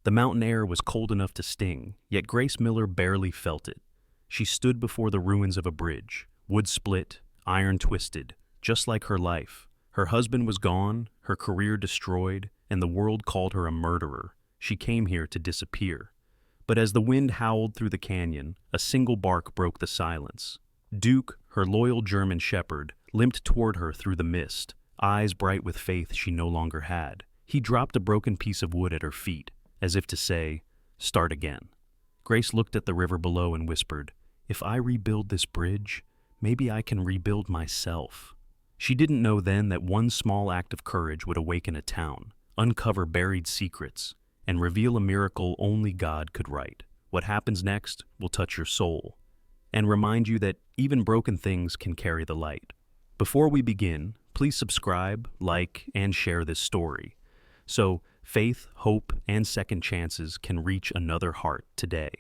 The mountain air was cold enough to sting, yet Grace Miller barely felt it. She stood before the ruins of a bridge, wood split, iron twisted, just like her life. Her husband was gone, her career destroyed, and the world called her a murderer. She came here to disappear. But as the wind howled through the canyon, a single bark broke the silence. Duke, her loyal German shepherd, limped toward her through the mist, eyes bright with faith she no longer had. He dropped a broken piece of wood at her feet, as if to say, "Start again." Grace looked at the river below and whispered, "If I rebuild this bridge, maybe I can rebuild myself." She didn't know then that one small act of courage would awaken a town, uncover buried secrets, and reveal a miracle only God could write. What happens next will touch your soul, and remind you that even broken things can carry the light. Before we begin, please subscribe, like, and share this story, so faith, hope, and second chances can reach another heart today.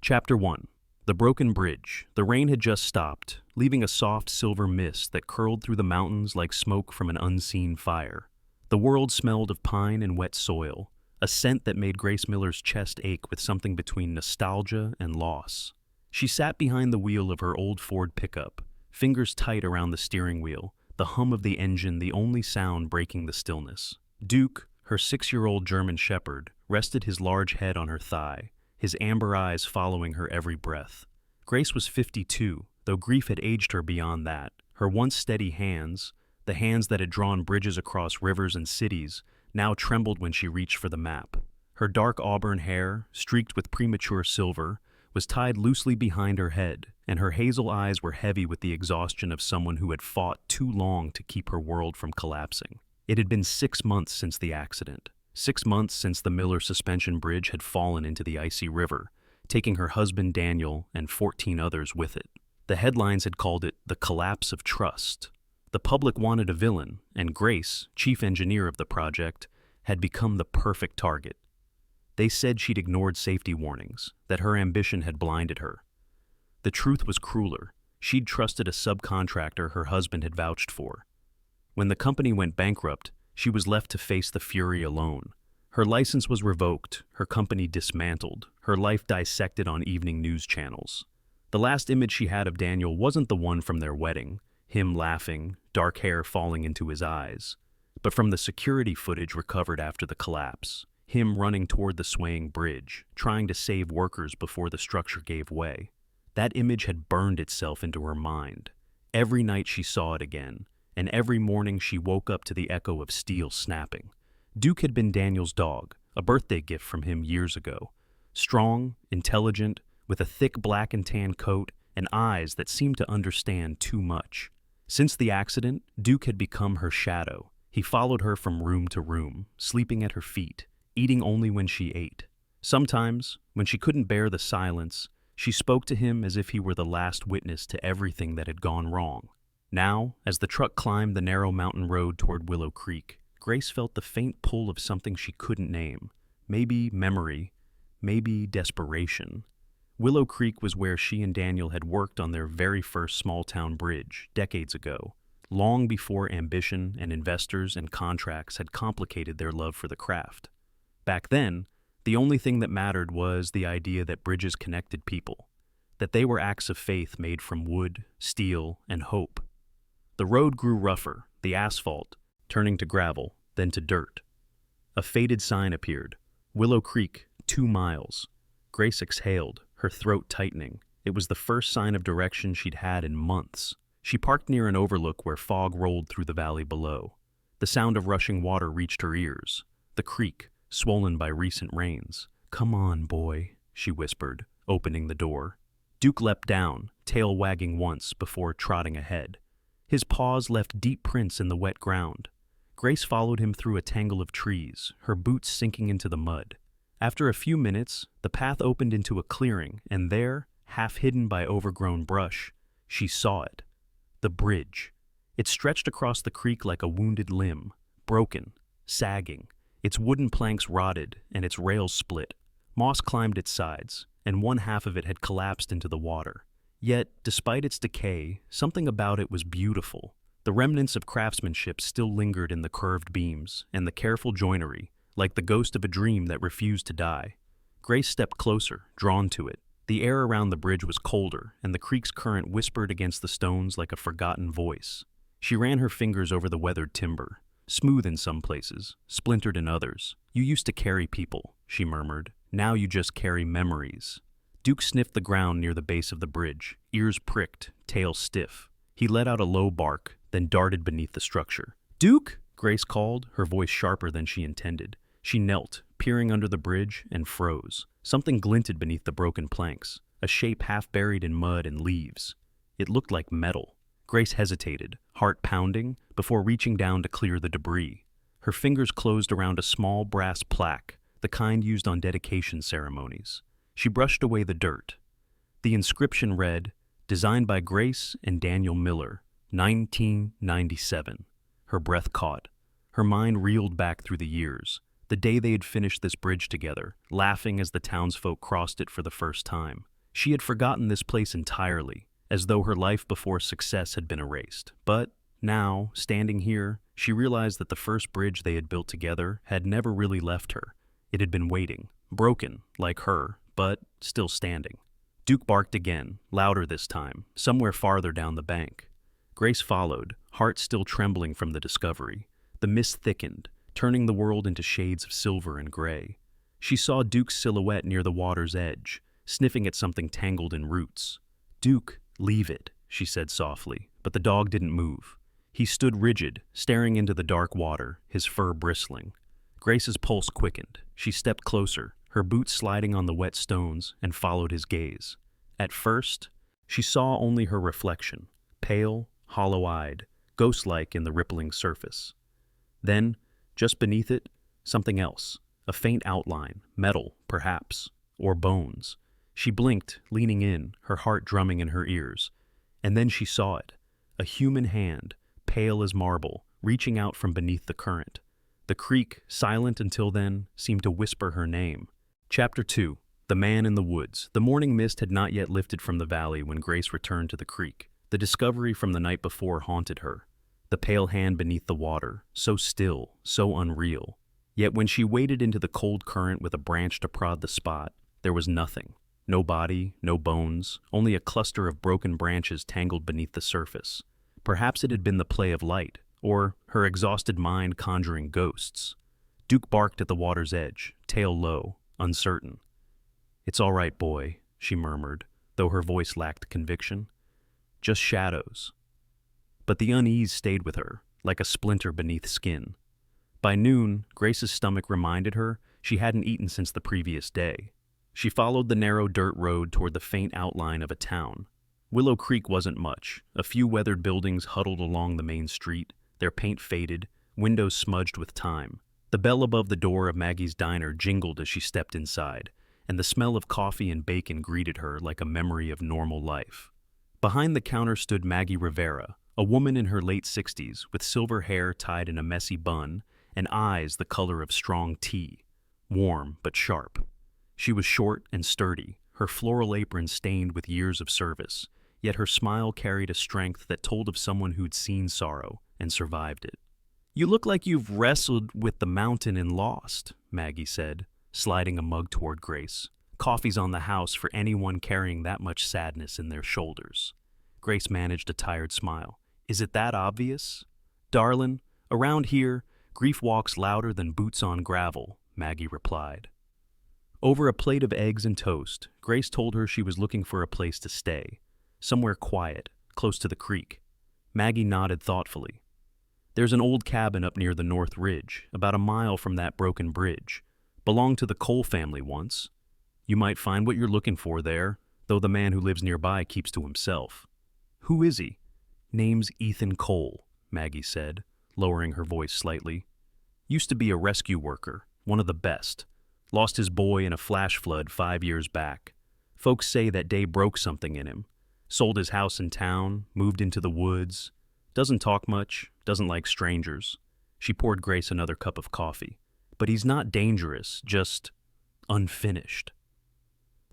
Chapter 1. The Broken Bridge. The rain had just stopped, leaving a soft silver mist that curled through the mountains like smoke from an unseen fire. The world smelled of pine and wet soil, a scent that made Grace Miller's chest ache with something between nostalgia and loss. She sat behind the wheel of her old Ford pickup, fingers tight around the steering wheel, the hum of the engine the only sound breaking the stillness. Duke, her 6-year-old German shepherd, rested his large head on her thigh, his amber eyes following her every breath. Grace was 52, though grief had aged her beyond that. Her once steady hands, the hands that had drawn bridges across rivers and cities, now trembled when she reached for the map. Her dark auburn hair, streaked with premature silver, was tied loosely behind her head, and her hazel eyes were heavy with the exhaustion of someone who had fought too long to keep her world from collapsing. It had been 6 months since the accident. 6 months since the Miller Suspension Bridge had fallen into the icy river, taking her husband Daniel and 14 others with it. The headlines had called it the collapse of trust. The public wanted a villain, and Grace, chief engineer of the project, had become the perfect target. They said she'd ignored safety warnings, that her ambition had blinded her. The truth was crueler. She'd trusted a subcontractor her husband had vouched for. When the company went bankrupt, she was left to face the fury alone. Her license was revoked, her company dismantled, her life dissected on evening news channels. The last image she had of Daniel wasn't the one from their wedding, him laughing, dark hair falling into his eyes, but from the security footage recovered after the collapse, him running toward the swaying bridge, trying to save workers before the structure gave way. That image had burned itself into her mind. Every night she saw it again, and every morning she woke up to the echo of steel snapping. Duke had been Daniel's dog, a birthday gift from him years ago. Strong, intelligent, with a thick black and tan coat and eyes that seemed to understand too much. Since the accident, Duke had become her shadow. He followed her from room to room, sleeping at her feet, eating only when she ate. Sometimes, when she couldn't bear the silence, she spoke to him as if he were the last witness to everything that had gone wrong. Now, as the truck climbed the narrow mountain road toward Willow Creek, Grace felt the faint pull of something she couldn't name. Maybe memory, maybe desperation. Willow Creek was where she and Daniel had worked on their very first small-town bridge, decades ago, long before ambition and investors and contracts had complicated their love for the craft. Back then, the only thing that mattered was the idea that bridges connected people, that they were acts of faith made from wood, steel, and hope. The road grew rougher, the asphalt, turning to gravel, then to dirt. A faded sign appeared, Willow Creek, 2 miles. Grace exhaled, her throat tightening. It was the first sign of direction she'd had in months. She parked near an overlook where fog rolled through the valley below. The sound of rushing water reached her ears, the creek, swollen by recent rains. "Come on, boy," she whispered, opening the door. Duke leapt down, tail wagging once before trotting ahead. His paws left deep prints in the wet ground. Grace followed him through a tangle of trees, her boots sinking into the mud. After a few minutes, the path opened into a clearing, and there, half hidden by overgrown brush, she saw it. The bridge. It stretched across the creek like a wounded limb, broken, sagging. Its wooden planks rotted, and its rails split. Moss climbed its sides, and one half of it had collapsed into the water. Yet, despite its decay, something about it was beautiful. The remnants of craftsmanship still lingered in the curved beams, and the careful joinery, like the ghost of a dream that refused to die. Grace stepped closer, drawn to it. The air around the bridge was colder, and the creek's current whispered against the stones like a forgotten voice. She ran her fingers over the weathered timber, smooth in some places, splintered in others. "You used to carry people," she murmured. "Now you just carry memories." Duke sniffed the ground near the base of the bridge, ears pricked, tail stiff. He let out a low bark, then darted beneath the structure. "Duke!" Grace called, her voice sharper than she intended. She knelt, peering under the bridge, and froze. Something glinted beneath the broken planks, a shape half buried in mud and leaves. It looked like metal. Grace hesitated, heart pounding, before reaching down to clear the debris. Her fingers closed around a small brass plaque, the kind used on dedication ceremonies. She brushed away the dirt. The inscription read, "Designed by Grace and Daniel Miller, 1997. Her breath caught. Her mind reeled back through the years, the day they had finished this bridge together, laughing as the townsfolk crossed it for the first time. She had forgotten this place entirely, as though her life before success had been erased. But now, standing here, she realized that the first bridge they had built together had never really left her. It had been waiting, broken, like her, but still standing. Duke barked again, louder this time, somewhere farther down the bank. Grace followed, heart still trembling from the discovery. The mist thickened, turning the world into shades of silver and gray. She saw Duke's silhouette near the water's edge, sniffing at something tangled in roots. "Duke, leave it," she said softly, but the dog didn't move. He stood rigid, staring into the dark water, his fur bristling. Grace's pulse quickened. She stepped closer, her boots sliding on the wet stones, and followed his gaze. At first, she saw only her reflection, pale, hollow-eyed, ghost-like in the rippling surface. Then, just beneath it, something else, a faint outline, metal, perhaps, or bones. She blinked, leaning in, her heart drumming in her ears. And then she saw it, a human hand, pale as marble, reaching out from beneath the current. The creek, silent until then, seemed to whisper her name. Chapter 2. The Man in the Woods. The morning mist had not yet lifted from the valley when Grace returned to the creek. The discovery from the night before haunted her. The pale hand beneath the water, so still, so unreal. Yet when she waded into the cold current with a branch to prod the spot, there was nothing. No body, no bones, only a cluster of broken branches tangled beneath the surface. Perhaps it had been the play of light, or her exhausted mind conjuring ghosts. Duke barked at the water's edge, tail low, uncertain. "It's all right, boy," she murmured, though her voice lacked conviction. "Just shadows." But the unease stayed with her, like a splinter beneath skin. By noon, Grace's stomach reminded her she hadn't eaten since the previous day. She followed the narrow dirt road toward the faint outline of a town. Willow Creek wasn't much, a few weathered buildings huddled along the main street, their paint faded, windows smudged with time. The bell above the door of Maggie's diner jingled as she stepped inside, and the smell of coffee and bacon greeted her like a memory of normal life. Behind the counter stood Maggie Rivera, a woman in her late 60s with silver hair tied in a messy bun and eyes the color of strong tea, warm but sharp. She was short and sturdy, her floral apron stained with years of service, yet her smile carried a strength that told of someone who'd seen sorrow and survived it. "You look like you've wrestled with the mountain and lost," Maggie said, sliding a mug toward Grace. "Coffee's on the house for anyone carrying that much sadness in their shoulders." Grace managed a tired smile. "Is it that obvious?" "Darlin', around here, grief walks louder than boots on gravel," Maggie replied. Over a plate of eggs and toast, Grace told her she was looking for a place to stay, somewhere quiet, close to the creek. Maggie nodded thoughtfully. "There's an old cabin up near the North Ridge, about a mile from that broken bridge. Belonged to the Cole family once. You might find what you're looking for there, though the man who lives nearby keeps to himself." "Who is he?" "Name's Ethan Cole," Maggie said, lowering her voice slightly. "Used to be a rescue worker, one of the best. Lost his boy in a flash flood 5 years back. Folks say that day broke something in him. Sold his house in town, moved into the woods. Doesn't talk much, doesn't like strangers." She poured Grace another cup of coffee. "But he's not dangerous, just unfinished."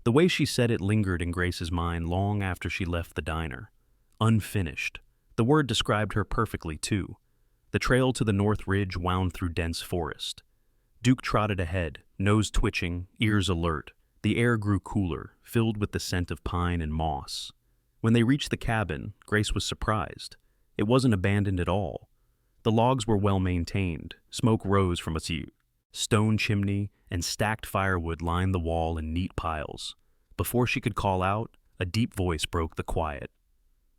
The way she said it lingered in Grace's mind long after she left the diner. Unfinished. The word described her perfectly, too. The trail to the North Ridge wound through dense forest. Duke trotted ahead, nose twitching, ears alert. The air grew cooler, filled with the scent of pine and moss. When they reached the cabin, Grace was surprised. It wasn't abandoned at all. The logs were well maintained. Smoke rose from a stone chimney, and stacked firewood lined the wall in neat piles. Before she could call out, a deep voice broke the quiet.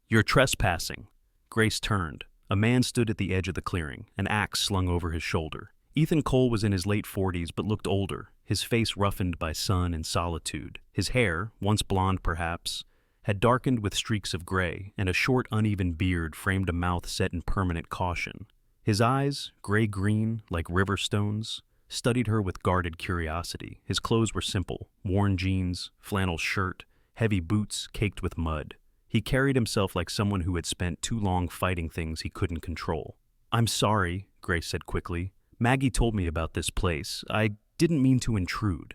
"You're trespassing." Grace turned. A man stood at the edge of the clearing, an axe slung over his shoulder. Ethan Cole was in his late 40s but looked older, his face roughened by sun and solitude. His hair, once blonde perhaps, had darkened with streaks of gray, and a short, uneven beard framed a mouth set in permanent caution. His eyes, gray-green like river stones, studied her with guarded curiosity. His clothes were simple, worn jeans, flannel shirt, heavy boots caked with mud. He carried himself like someone who had spent too long fighting things he couldn't control. "I'm sorry," Grace said quickly. "Maggie told me about this place. I didn't mean to intrude."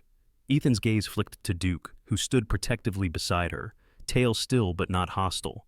Ethan's gaze flicked to Duke, who stood protectively beside her, tail still but not hostile.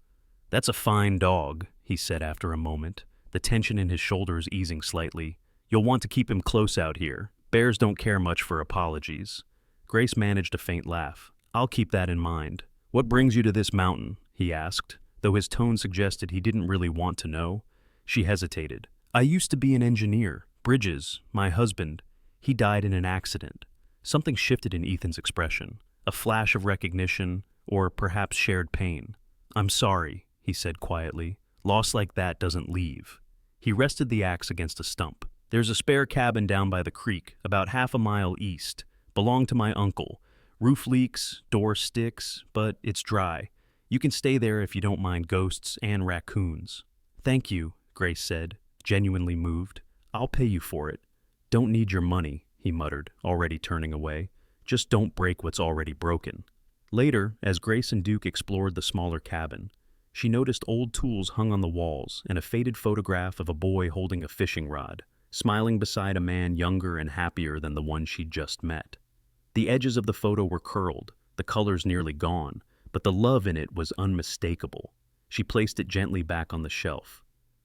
"That's a fine dog," he said after a moment, the tension in his shoulders easing slightly. "You'll want to keep him close out here. Bears don't care much for apologies." Grace managed a faint laugh. "I'll keep that in mind. What brings you to this mountain?" he asked, though his tone suggested he didn't really want to know. She hesitated. "I used to be an engineer. Bridges, my husband. He died in an accident." Something shifted in Ethan's expression, a flash of recognition, or perhaps shared pain. "I'm sorry," he said quietly. "Loss like that doesn't leave." He rested the axe against a stump. "There's a spare cabin down by the creek, about half a mile east. Belonged to my uncle. Roof leaks, door sticks, but it's dry. You can stay there if you don't mind ghosts and raccoons." "Thank you," Grace said, genuinely moved. "I'll pay you for it." "Don't need your money," he muttered, already turning away. "Just don't break what's already broken." Later, as Grace and Duke explored the smaller cabin, she noticed old tools hung on the walls and a faded photograph of a boy holding a fishing rod, smiling beside a man younger and happier than the one she'd just met. The edges of the photo were curled, the colors nearly gone, but the love in it was unmistakable. She placed it gently back on the shelf.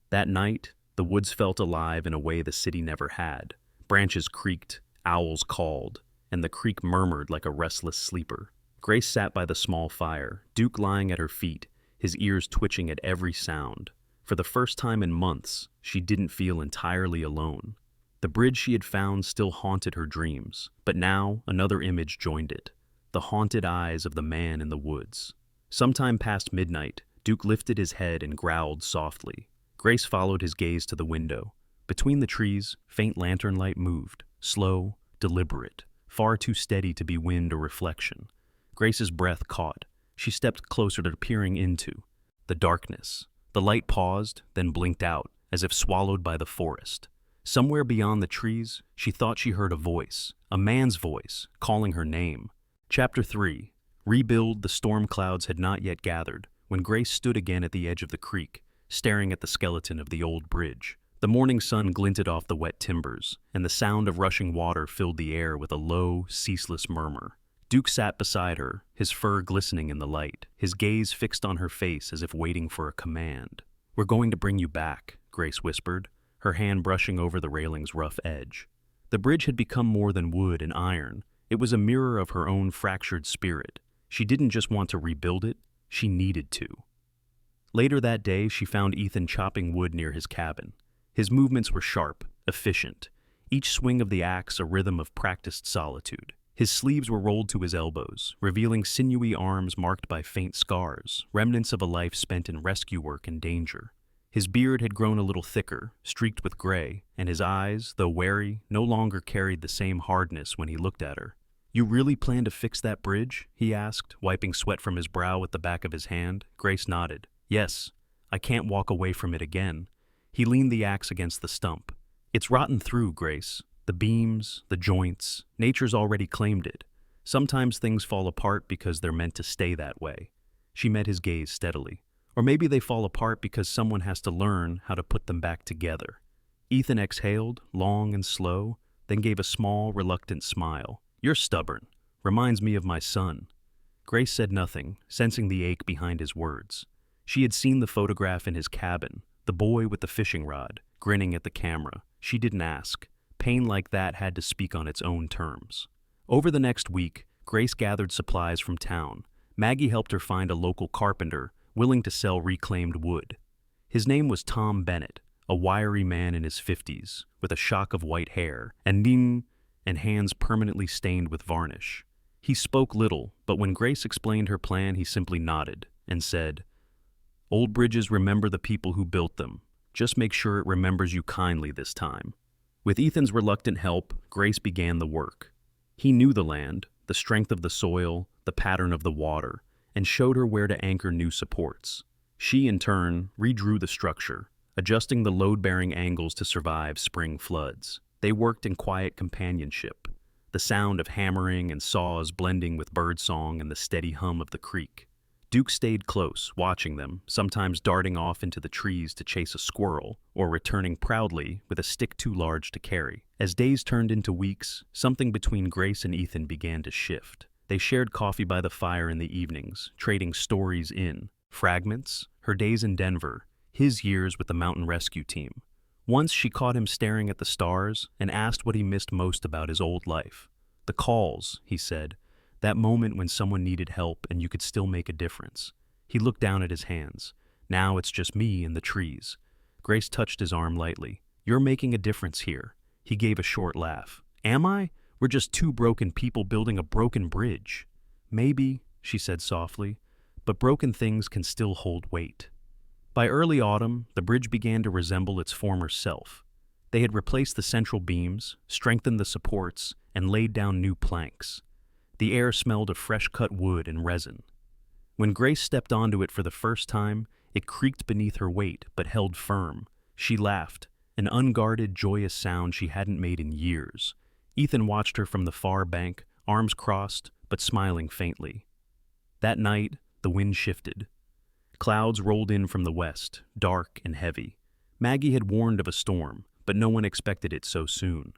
That night, the woods felt alive in a way the city never had. Branches creaked, owls called, and the creek murmured like a restless sleeper. Grace sat by the small fire, Duke lying at her feet, his ears twitching at every sound. For the first time in months, she didn't feel entirely alone. The bridge she had found still haunted her dreams, but now another image joined it, the haunted eyes of the man in the woods. Sometime past midnight, Duke lifted his head and growled softly. Grace followed his gaze to the window. Between the trees, faint lantern light moved, slow, deliberate, far too steady to be wind or reflection. Grace's breath caught. She stepped closer to peering into the darkness. The light paused, then blinked out, as if swallowed by the forest. Somewhere beyond the trees, she thought she heard a man's voice, calling her name. Chapter 3. Rebuild. The storm clouds had not yet gathered when Grace stood again at the edge of the creek, staring at the skeleton of the old bridge. The morning sun glinted off the wet timbers, and the sound of rushing water filled the air with a low, ceaseless murmur. Duke sat beside her, his fur glistening in the light, his gaze fixed on her face as if waiting for a command. "We're going to bring you back," Grace whispered, her hand brushing over the railing's rough edge. The bridge had become more than wood and iron. It was a mirror of her own fractured spirit. She didn't just want to rebuild it, she needed to. Later that day, she found Ethan chopping wood near his cabin. His movements were sharp, efficient, each swing of the axe a rhythm of practiced solitude. His sleeves were rolled to his elbows, revealing sinewy arms marked by faint scars, remnants of a life spent in rescue work and danger. His beard had grown a little thicker, streaked with gray, and his eyes, though wary, no longer carried the same hardness when he looked at her. "You really plan to fix that bridge?" he asked, wiping sweat from his brow with the back of his hand. Grace nodded. "Yes. I can't walk away from it again." He leaned the axe against the stump. "It's rotten through, Grace. The beams, the joints. Nature's already claimed it. Sometimes things fall apart because they're meant to stay that way." She met his gaze steadily. "Or maybe they fall apart because someone has to learn how to put them back together." Ethan exhaled, long and slow, then gave a small, reluctant smile. "You're stubborn. Reminds me of my son." Grace said nothing, sensing the ache behind his words. She had seen the photograph in his cabin, the boy with the fishing rod, grinning at the camera. She didn't ask, Pain like that had to speak on its own terms. Over the next week, Grace gathered supplies from town. Maggie helped her find a local carpenter willing to sell reclaimed wood. His name was Tom Bennett, a wiry man in his 50s, with a shock of white hair and hands permanently stained with varnish. He spoke little, but when Grace explained her plan, he simply nodded and said, "Old bridges remember the people who built them. Just make sure it remembers you kindly this time." With Ethan's reluctant help, Grace began the work. He knew the land, the strength of the soil, the pattern of the water, and showed her where to anchor new supports. She, in turn, redrew the structure, adjusting the load-bearing angles to survive spring floods. They worked in quiet companionship, the sound of hammering and saws blending with birdsong and the steady hum of the creek. Duke stayed close, watching them, sometimes darting off into the trees to chase a squirrel, or returning proudly with a stick too large to carry. As days turned into weeks, something between Grace and Ethan began to shift. They shared coffee by the fire in the evenings, trading stories in fragments, her days in Denver, his years with the mountain rescue team. Once she caught him staring at the stars and asked what he missed most about his old life. "The calls," he said. "That moment when someone needed help and you could still make a difference." He looked down at his hands. "Now it's just me and the trees." Grace touched his arm lightly. "You're making a difference here." He gave a short laugh. "Am I? We're just two broken people building a broken bridge." "Maybe," she said softly, "but broken things can still hold weight." By early autumn, the bridge began to resemble its former self. They had replaced the central beams, strengthened the supports, and laid down new planks. The air smelled of fresh-cut wood and resin. When Grace stepped onto it for the first time, it creaked beneath her weight but held firm. She laughed, an unguarded, joyous sound she hadn't made in years. Ethan watched her from the far bank, arms crossed, but smiling faintly. That night, the wind shifted. Clouds rolled in from the west, dark and heavy. Maggie had warned of a storm, but no one expected it so soon.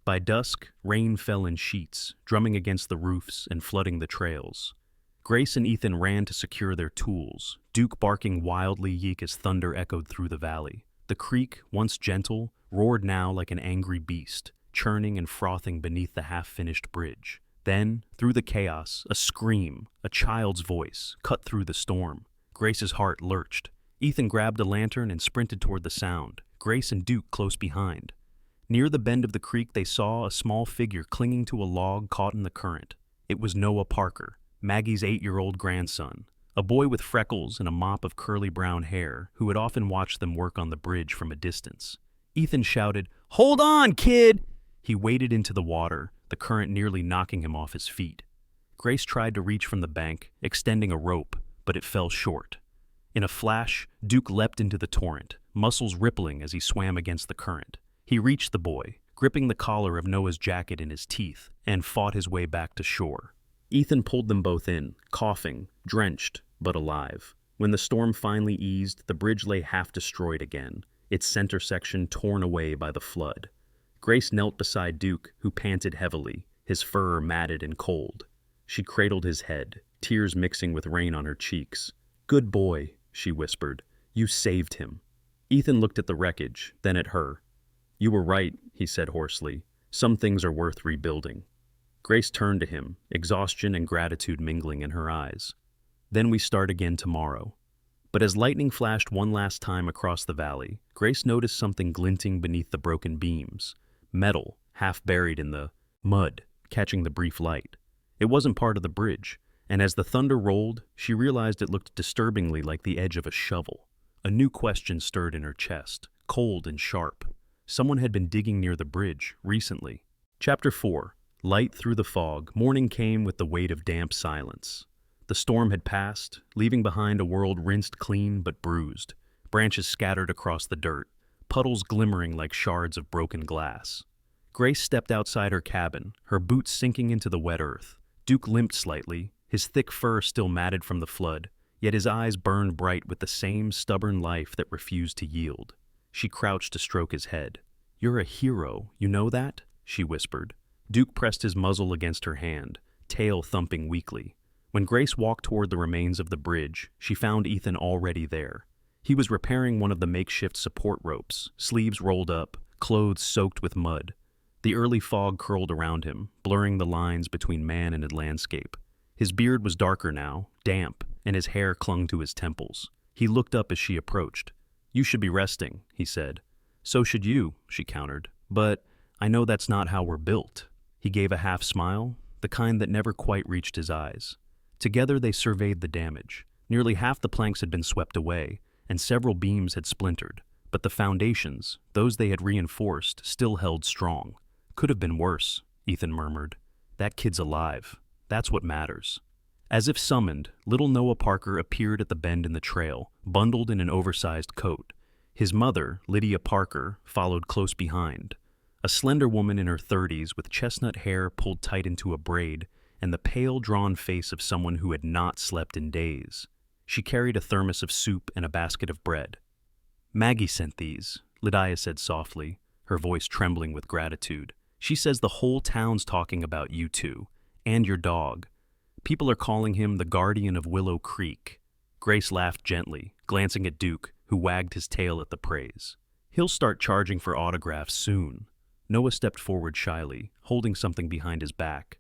By dusk, rain fell in sheets, drumming against the roofs and flooding the trails. Grace and Ethan ran to secure their tools, Duke barking wildly as thunder echoed through the valley. The creek, once gentle, roared now like an angry beast, churning and frothing beneath the half-finished bridge. Then, through the chaos, a scream, a child's voice, cut through the storm. Grace's heart lurched. Ethan grabbed a lantern and sprinted toward the sound, Grace and Duke close behind. Near the bend of the creek, they saw a small figure clinging to a log caught in the current. It was Noah Parker, Maggie's 8-year-old grandson, a boy with freckles and a mop of curly brown hair who had often watched them work on the bridge from a distance. Ethan shouted, "Hold on, kid!" He waded into the water, the current nearly knocking him off his feet. Grace tried to reach from the bank, extending a rope, but it fell short. In a flash, Duke leapt into the torrent, muscles rippling as he swam against the current. He reached the boy, gripping the collar of Noah's jacket in his teeth, and fought his way back to shore. Ethan pulled them both in, coughing, drenched, but alive. When the storm finally eased, the bridge lay half destroyed again, its center section torn away by the flood. Grace knelt beside Duke, who panted heavily, his fur matted and cold. She cradled his head, tears mixing with rain on her cheeks. "Good boy," she whispered. "You saved him." Ethan looked at the wreckage, then at her. "You were right," he said hoarsely. "Some things are worth rebuilding." Grace turned to him, exhaustion and gratitude mingling in her eyes. "Then we start again tomorrow." But as lightning flashed one last time across the valley, Grace noticed something glinting beneath the broken beams. Metal, half buried in the mud, catching the brief light. It wasn't part of the bridge, and as the thunder rolled, she realized it looked disturbingly like the edge of a shovel. A new question stirred in her chest, cold and sharp. Someone had been digging near the bridge, recently. Chapter 4. Light through the fog, morning came with the weight of damp silence. The storm had passed, leaving behind a world rinsed clean but bruised, branches scattered across the dirt, puddles glimmering like shards of broken glass. Grace stepped outside her cabin, her boots sinking into the wet earth. Duke limped slightly, his thick fur still matted from the flood, yet his eyes burned bright with the same stubborn life that refused to yield. She crouched to stroke his head. "You're a hero, you know that?" she whispered. Duke pressed his muzzle against her hand, tail thumping weakly. When Grace walked toward the remains of the bridge, she found Ethan already there. He was repairing one of the makeshift support ropes, sleeves rolled up, clothes soaked with mud. The early fog curled around him, blurring the lines between man and landscape. His beard was darker now, damp, and his hair clung to his temples. He looked up as she approached. "You should be resting," he said. "So should you," she countered. "But I know that's not how we're built." He gave a half smile, the kind that never quite reached his eyes. Together they surveyed the damage. Nearly half the planks had been swept away, and several beams had splintered. But the foundations, those they had reinforced, still held strong. "Could have been worse," Ethan murmured. "That kid's alive. That's what matters." As if summoned, little Noah Parker appeared at the bend in the trail, bundled in an oversized coat. His mother, Lydia Parker, followed close behind. A slender woman in her 30s with chestnut hair pulled tight into a braid and the pale, drawn face of someone who had not slept in days. She carried a thermos of soup and a basket of bread. "Maggie sent these," Lydia said softly, her voice trembling with gratitude. "She says the whole town's talking about you two, and your dog. People are calling him the guardian of Willow Creek." Grace laughed gently, glancing at Duke, who wagged his tail at the praise. "He'll start charging for autographs soon." Noah stepped forward shyly, holding something behind his back.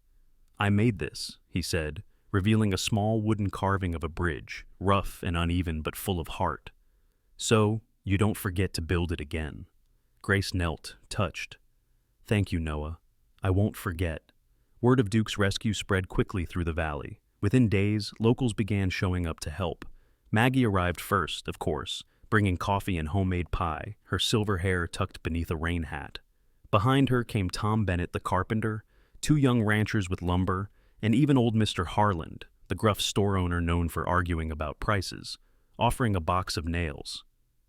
"I made this," he said, revealing a small wooden carving of a bridge, rough and uneven but full of heart. "So, you don't forget to build it again." Grace knelt, touched. "Thank you, Noah. I won't forget." Word of Duke's rescue spread quickly through the valley. Within days, locals began showing up to help. Maggie arrived first, of course, bringing coffee and homemade pie, her silver hair tucked beneath a rain hat. Behind her came Tom Bennett the carpenter, two young ranchers with lumber, and even old Mr. Harland, the gruff store owner known for arguing about prices, offering a box of nails.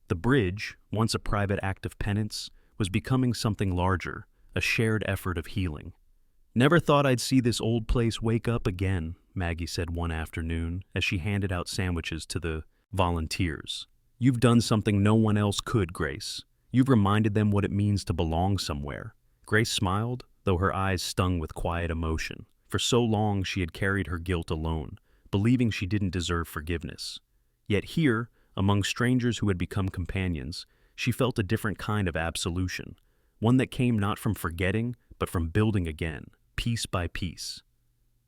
The bridge, once a private act of penance, was becoming something larger, a shared effort of healing. "Never thought I'd see this old place wake up again," Maggie said one afternoon as she handed out sandwiches to the volunteers. "You've done something no one else could, Grace. You've reminded them what it means to belong somewhere." Grace smiled, though her eyes stung with quiet emotion. For so long she had carried her guilt alone, believing she didn't deserve forgiveness. Yet here, among strangers who had become companions, she felt a different kind of absolution, one that came not from forgetting, but from building again, piece by piece.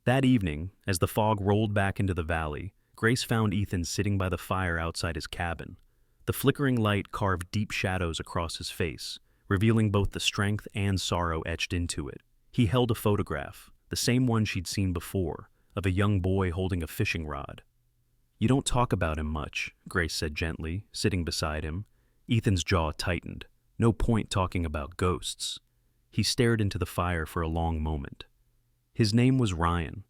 That evening, as the fog rolled back into the valley, Grace found Ethan sitting by the fire outside his cabin. The flickering light carved deep shadows across his face, revealing both the strength and sorrow etched into it. He held a photograph, the same one she'd seen before, of a young boy holding a fishing rod. "You don't talk about him much," Grace said gently, sitting beside him. Ethan's jaw tightened. No point talking about ghosts. He stared into the fire for a long moment. "His name was Ryan.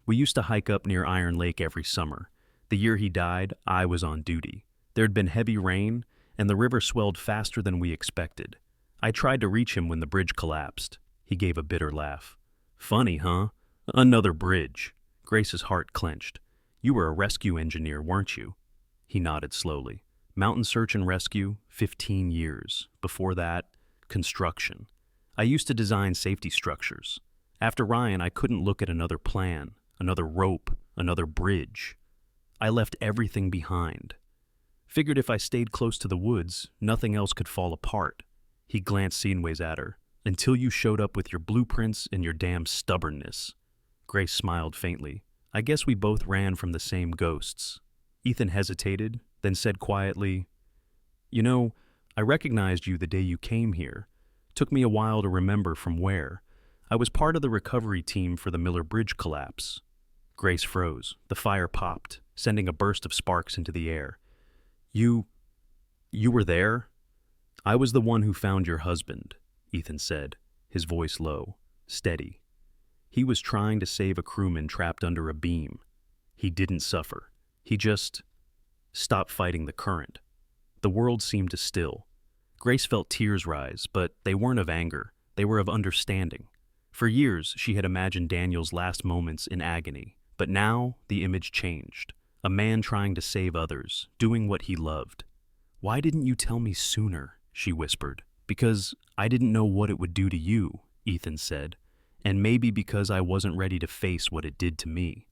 We used to hike up near Iron Lake every summer. The year he died, I was on duty. There'd been heavy rain, and the river swelled faster than we expected. I tried to reach him when the bridge collapsed." He gave a bitter laugh. "Funny, huh? Another bridge." Grace's heart clenched. "You were a rescue engineer, weren't you?" He nodded slowly. "Mountain search and rescue, 15 years. Before that, construction. I used to design safety structures. After Ryan, I couldn't look at another plan, another rope, another bridge. I left everything behind. Figured if I stayed close to the woods, nothing else could fall apart." He glanced sideways at her. "Until you showed up with your blueprints and your damn stubbornness." Grace smiled faintly. "I guess we both ran from the same ghosts." Ethan hesitated, then said quietly, "You know, I recognized you the day you came here. Took me a while to remember from where. I was part of the recovery team for the Miller Bridge collapse." Grace froze. The fire popped, sending a burst of sparks into the air. You were there?" "I was the one who found your husband," Ethan said, his voice low, steady. "He was trying to save a crewman trapped under a beam. He didn't suffer. He just stopped fighting the current." The world seemed to still. Grace felt tears rise, but they weren't of anger. They were of understanding. For years, she had imagined Daniel's last moments in agony, but now the image changed. A man trying to save others, doing what he loved. "Why didn't you tell me sooner?" she whispered. "Because I didn't know what it would do to you," Ethan said, "and maybe because I wasn't ready to face what it did to me."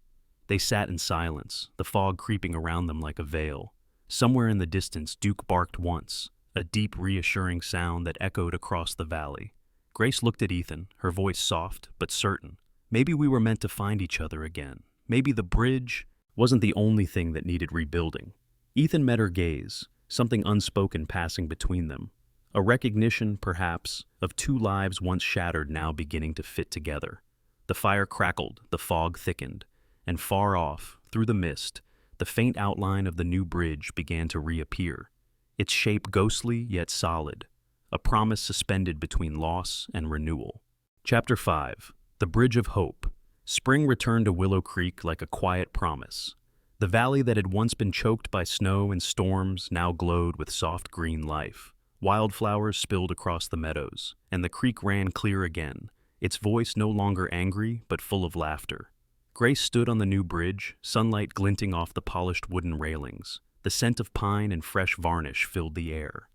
They sat in silence, the fog creeping around them like a veil. Somewhere in the distance, Duke barked once, a deep, reassuring sound that echoed across the valley. Grace looked at Ethan, her voice soft but certain. Maybe we were meant to find each other again. Maybe the bridge wasn't the only thing that needed rebuilding. Ethan met her gaze, something unspoken passing between them. A recognition, perhaps, of two lives once shattered now beginning to fit together. The fire crackled, the fog thickened, and far off, through the mist, the faint outline of the new bridge began to reappear, its shape ghostly yet solid, a promise suspended between loss and renewal. Chapter 5. The Bridge of Hope. Spring returned to Willow Creek like a quiet promise. The valley that had once been choked by snow and storms now glowed with soft green life. Wildflowers spilled across the meadows, and the creek ran clear again, its voice no longer angry but full of laughter. Grace stood on the new bridge, sunlight glinting off the polished wooden railings. The scent of pine and fresh varnish filled the air.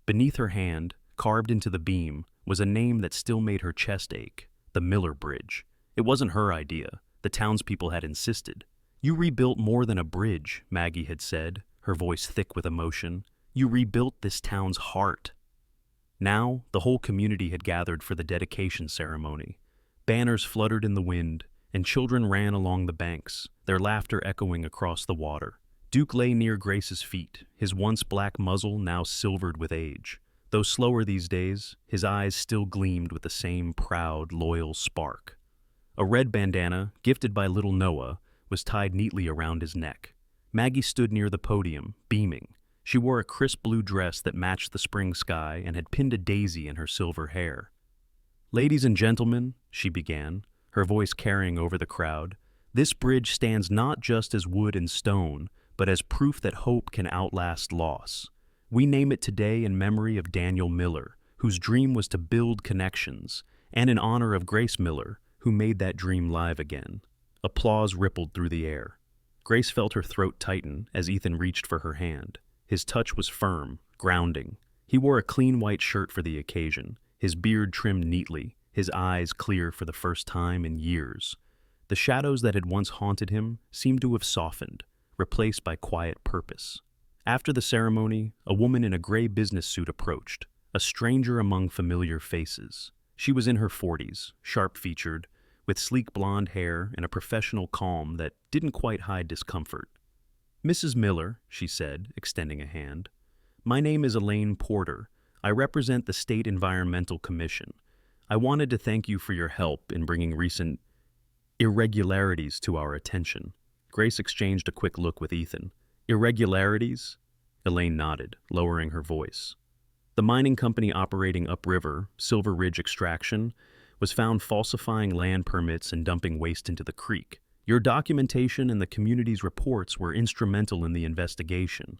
Beneath her hand, carved into the beam, was a name that still made her chest ache: the Miller Bridge. It wasn't her idea. The townspeople had insisted. "You rebuilt more than a bridge," Maggie had said, her voice thick with emotion. "You rebuilt this town's heart." Now, the whole community had gathered for the dedication ceremony. Banners fluttered in the wind, and children ran along the banks, their laughter echoing across the water. Duke lay near Grace's feet, his once black muzzle now silvered with age. Though slower these days, his eyes still gleamed with the same proud, loyal spark. A red bandana, gifted by little Noah, was tied neatly around his neck. Maggie stood near the podium, beaming. She wore a crisp blue dress that matched the spring sky and had pinned a daisy in her silver hair. "Ladies and gentlemen," she began, her voice carrying over the crowd, "this bridge stands not just as wood and stone, but as proof that hope can outlast loss. We name it today in memory of Daniel Miller, whose dream was to build connections, and in honor of Grace Miller, who made that dream live again." Applause rippled through the air. Grace felt her throat tighten as Ethan reached for her hand. His touch was firm, grounding. He wore a clean white shirt for the occasion, his beard trimmed neatly, his eyes clear for the first time in years. The shadows that had once haunted him seemed to have softened, replaced by quiet purpose. After the ceremony, a woman in a gray business suit approached, a stranger among familiar faces. She was in her 40s, sharp-featured, with sleek blonde hair and a professional calm that didn't quite hide discomfort. "Mrs. Miller," she said, extending a hand, "my name is Elaine Porter. I represent the State Environmental Commission. I wanted to thank you for your help in bringing recent irregularities to our attention." Grace exchanged a quick look with Ethan. "Irregularities?" Elaine nodded, lowering her voice. "The mining company operating upriver, Silver Ridge Extraction, was found falsifying land permits and dumping waste into the creek. Your documentation and the community's reports were instrumental in the investigation.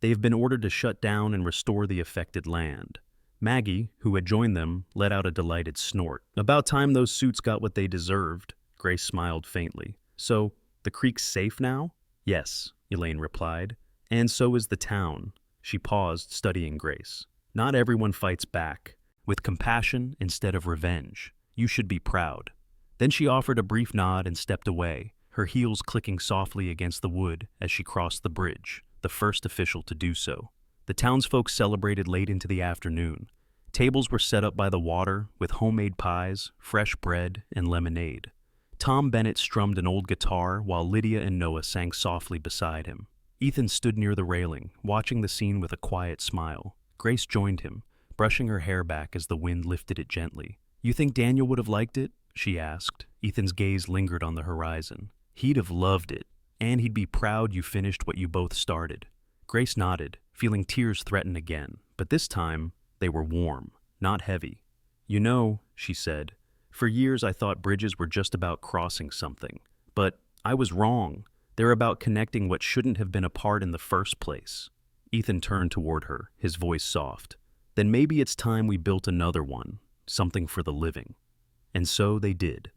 They have been ordered to shut down and restore the affected land." Maggie, who had joined them, let out a delighted snort. "About time those suits got what they deserved." Grace smiled faintly. "So, the creek's safe now?" "Yes," Elaine replied. "And so is the town." She paused, studying Grace. "Not everyone fights back. With compassion instead of revenge. You should be proud." Then she offered a brief nod and stepped away, her heels clicking softly against the wood as she crossed the bridge, the first official to do so. The townsfolk celebrated late into the afternoon. Tables were set up by the water with homemade pies, fresh bread, and lemonade. Tom Bennett strummed an old guitar while Lydia and Noah sang softly beside him. Ethan stood near the railing, watching the scene with a quiet smile. Grace joined him, brushing her hair back as the wind lifted it gently. "You think Daniel would have liked it?" she asked. Ethan's gaze lingered on the horizon. "He'd have loved it, and he'd be proud you finished what you both started." Grace nodded, feeling tears threaten again, but this time they were warm, not heavy. "You know," she said, "for years I thought bridges were just about crossing something. But I was wrong. They're about connecting what shouldn't have been apart in the first place." Ethan turned toward her, his voice soft. "Then maybe it's time we built another one, something for the living." And so they did.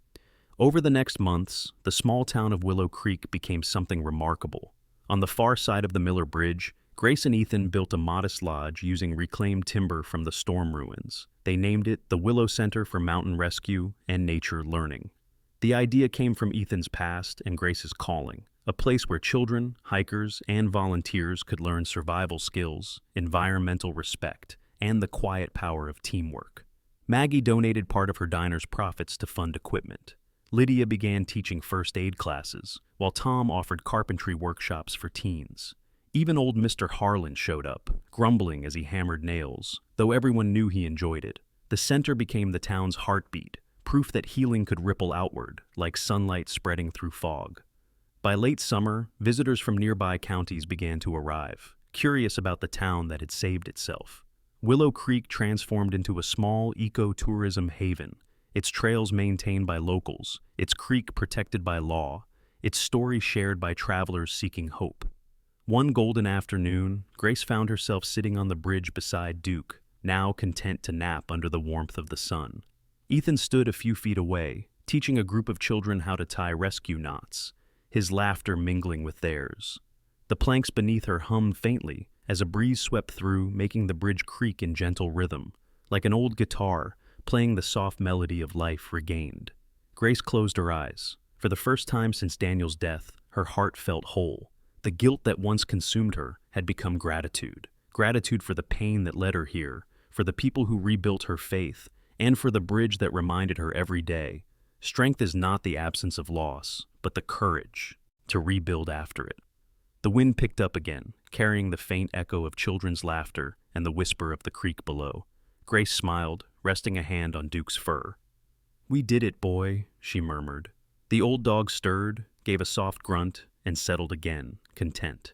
Over the next months, the small town of Willow Creek became something remarkable. On the far side of the Miller Bridge, Grace and Ethan built a modest lodge using reclaimed timber from the storm ruins. They named it the Willow Center for Mountain Rescue and Nature Learning. The idea came from Ethan's past and Grace's calling, a place where children, hikers, and volunteers could learn survival skills, environmental respect, and the quiet power of teamwork. Maggie donated part of her diner's profits to fund equipment. Lydia began teaching first aid classes, while Tom offered carpentry workshops for teens. Even old Mr. Harlan showed up, grumbling as he hammered nails, though everyone knew he enjoyed it. The center became the town's heartbeat, proof that healing could ripple outward, like sunlight spreading through fog. By late summer, visitors from nearby counties began to arrive, curious about the town that had saved itself. Willow Creek transformed into a small eco-tourism haven, its trails maintained by locals, its creek protected by law, its story shared by travelers seeking hope. One golden afternoon, Grace found herself sitting on the bridge beside Duke, now content to nap under the warmth of the sun. Ethan stood a few feet away, teaching a group of children how to tie rescue knots, his laughter mingling with theirs. The planks beneath her hummed faintly as a breeze swept through, making the bridge creak in gentle rhythm, like an old guitar playing the soft melody of life regained. Grace closed her eyes. For the first time since Daniel's death, her heart felt whole. The guilt that once consumed her had become gratitude. Gratitude for the pain that led her here, for the people who rebuilt her faith, and for the bridge that reminded her every day. Strength is not the absence of loss, but the courage to rebuild after it. The wind picked up again, carrying the faint echo of children's laughter and the whisper of the creek below. Grace smiled, resting a hand on Duke's fur. "We did it, boy," she murmured. The old dog stirred, gave a soft grunt, and settled again, content.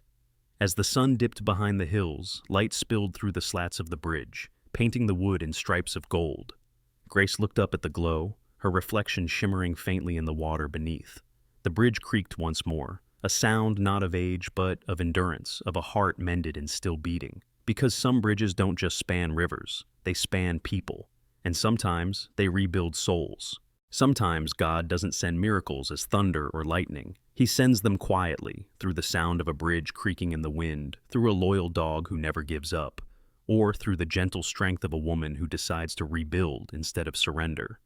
As the sun dipped behind the hills, light spilled through the slats of the bridge, painting the wood in stripes of gold. Grace looked up at the glow, her reflection shimmering faintly in the water beneath. The bridge creaked once more, a sound not of age but of endurance, of a heart mended and still beating. Because some bridges don't just span rivers, they span people. And sometimes they rebuild souls. Sometimes God doesn't send miracles as thunder or lightning. He sends them quietly, through the sound of a bridge creaking in the wind, through a loyal dog who never gives up, or through the gentle strength of a woman who decides to rebuild instead of surrender.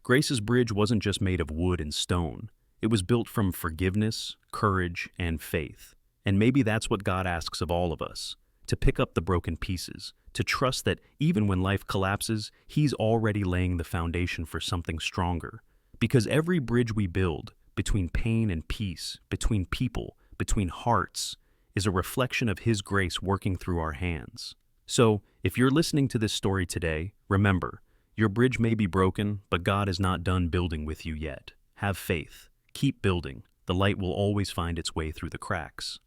Grace's bridge wasn't just made of wood and stone. It was built from forgiveness, courage, and faith. And maybe that's what God asks of all of us, to pick up the broken pieces, to trust that even when life collapses, He's already laying the foundation for something stronger. Because every bridge we build, between pain and peace, between people, between hearts, is a reflection of His grace working through our hands. So, if you're listening to this story today, remember, your bridge may be broken, but God is not done building with you yet. Have faith. Keep building. The light will always find its way through the cracks.